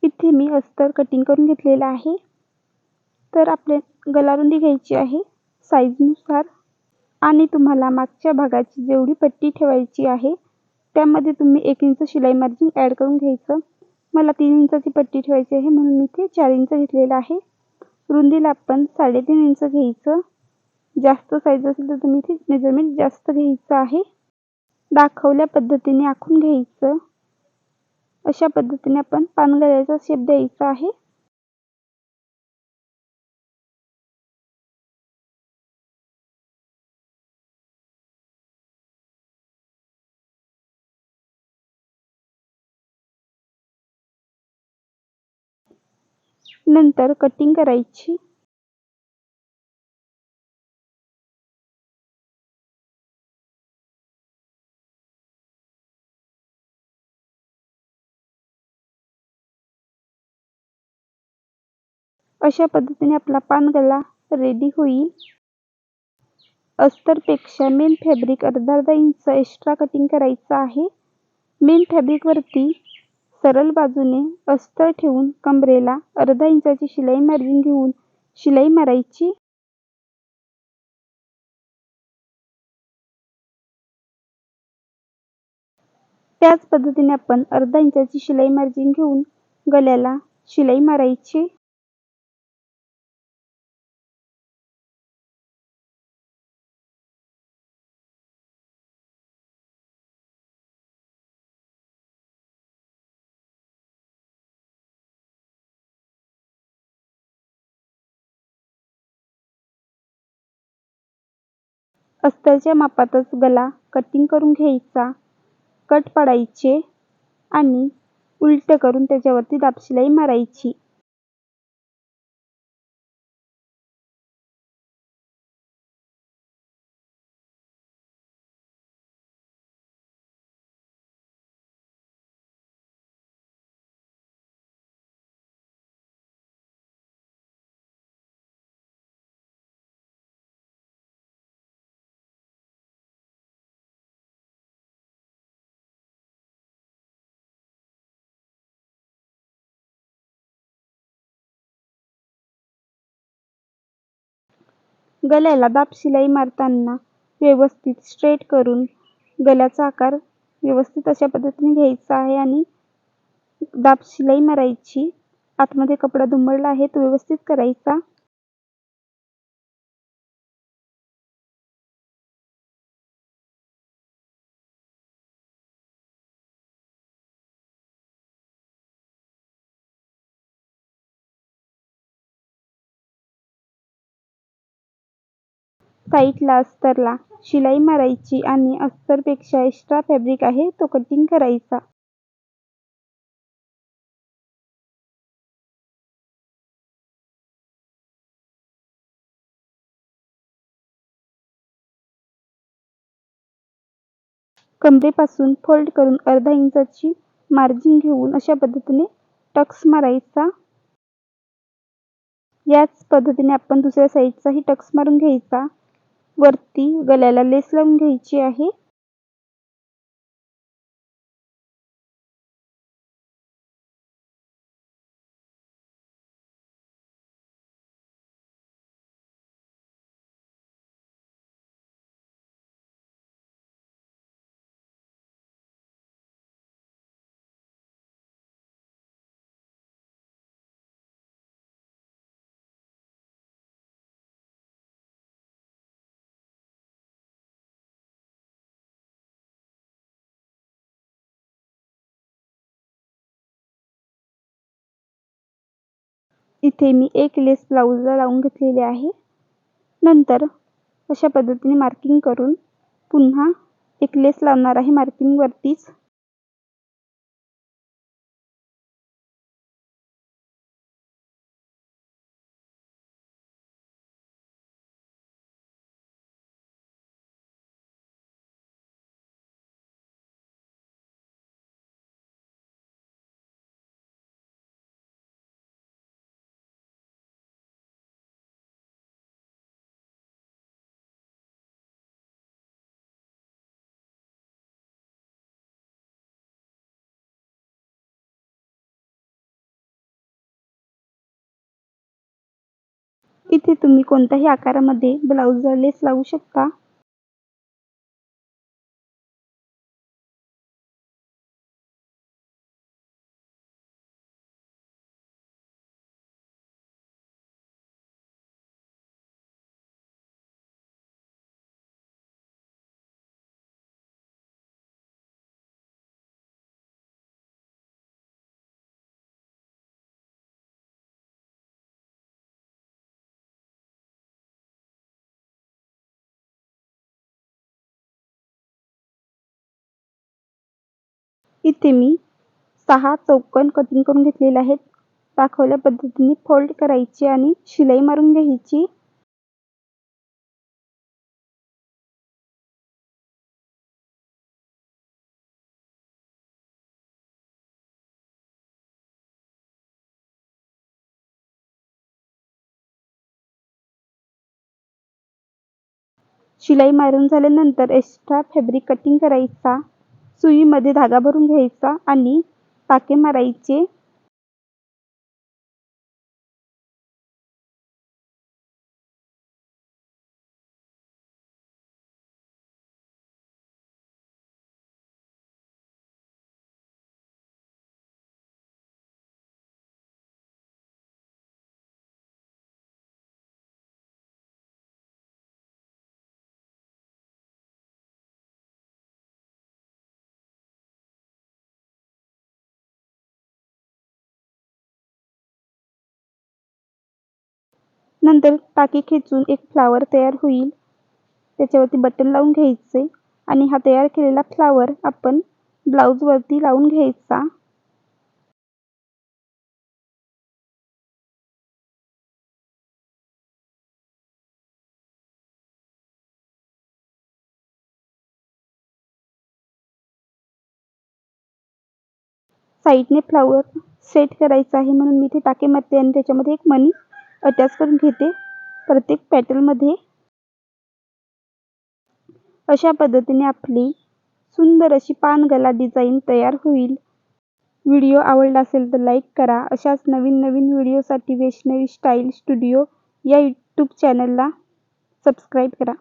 इथे मी अस्तर कटिंग करून घेतलेलं आहे. तर आपले गलारुंदी घ्यायची आहे साईजनुसार आणि तुम्हाला मागच्या भागाची जेवढी पट्टी ठेवायची आहे त्यामध्ये तुम्ही 1 इंच शिलाई मार्जिन ॲड करून घ्यायचं. मला 3 इंचाची पट्टी ठेवायची आहे म्हणून मी इथे 4 इंच घेतलेलं आहे. रुंदीला आपण 3.5 इंच घ्यायचं. जास्त साईज असेल तर तुम्ही इथे मेजरमेंट जास्त घ्यायचं आहे. दाखवल्या पद्धतीने आखून घ्यायचं. अशा पद्धतीने आपण पानगळ्याचा शेप द्यायचा आहे. नंतर कटिंग करायची. अशा पद्धतीने आपला पानगळा रेडी होईल. अस्तरपेक्षा मेन फॅब्रिक अर्धा इंच एक्स्ट्रा कटिंग करायचं आहे. मेन फॅब्रिकवरती सरळ बाजूने अस्तर ठेवून कमरेला अर्धा इंचाची शिलाई मार्जिन घेऊन शिलाई मारायची. त्याच पद्धतीने आपण अर्धा इंचाची शिलाई मार्जिन घेऊन गळ्याला शिलाई मारायची. अस्तरच्या मापातच गळा कटिंग करून घ्यायचा. कट पाडायचे आणि उलट करून त्याच्यावरती दाबशिलाई मारायची. गळ्याला दाबशिलाई मारताना व्यवस्थित स्ट्रेट करून गळ्याचा आकार व्यवस्थित अशा पद्धतीने घ्यायचा आहे आणि दाबशिलाई मारायची. आतमध्ये कपडा दुमडला आहे तो व्यवस्थित करायचा. साईडला अस्तरला शिलाई मारायची आणि अस्तरपेक्षा एक्स्ट्रा फॅब्रिक आहे तो कटिंग करायचा. कमरेपासून फोल्ड करून अर्धा इंचाची मार्जिन घेऊन अशा पद्धतीने टक्स मारायचा. याच पद्धतीने आपण दुसऱ्या साईडचाही टक्स मारून घ्यायचा. वरती गळ्याला लेस लावून घ्यायची आहे. इथे मी एक लेस ब्लाऊजला लावून घेतलेली आहे. नंतर अशा पद्धतीने मार्किंग करून पुन्हा एक लेस लावणार आहे मार्किंग वरतीच. इथे तुम्ही कोणत्याही आकारामध्ये ब्लाउजला लेस लावू शकता. इथे मी 6 चौकोन कटिंग करून घेतलेले आहेत. दाखवल्या पद्धतीने फोल्ड करायचे आणि शिलाई मारून घ्यायची. शिलाई मारून झाल्यानंतर एक्स्ट्रा फॅब्रिक कटिंग करायचा. सुईमध्ये धागा भरून घ्यायचा आणि टाके मारायचे. नंतर टाके खेचून एक फ्लावर तयार होईल. त्याच्यावरती बटन लावून घ्यायचे आणि हा तयार केलेला फ्लावर आपण ब्लाऊजवरती लावून घ्यायचा. साईडने फ्लावर सेट करायचा आहे म्हणून मी इथे टाके मारते आणि त्याच्यामध्ये एक मणी अटॅच करून घेते प्रत्येक पॅटर्नमध्ये. अशा पद्धतीने आपली सुंदर अशी पानगला डिझाईन तयार होईल. व्हिडिओ आवडला असेल तर लाईक करा. अशाच नवीन नवीन व्हिडिओसाठी वैष्णवी स्टाईल स्टुडिओ या यूट्यूब चॅनलला सबस्क्राईब करा.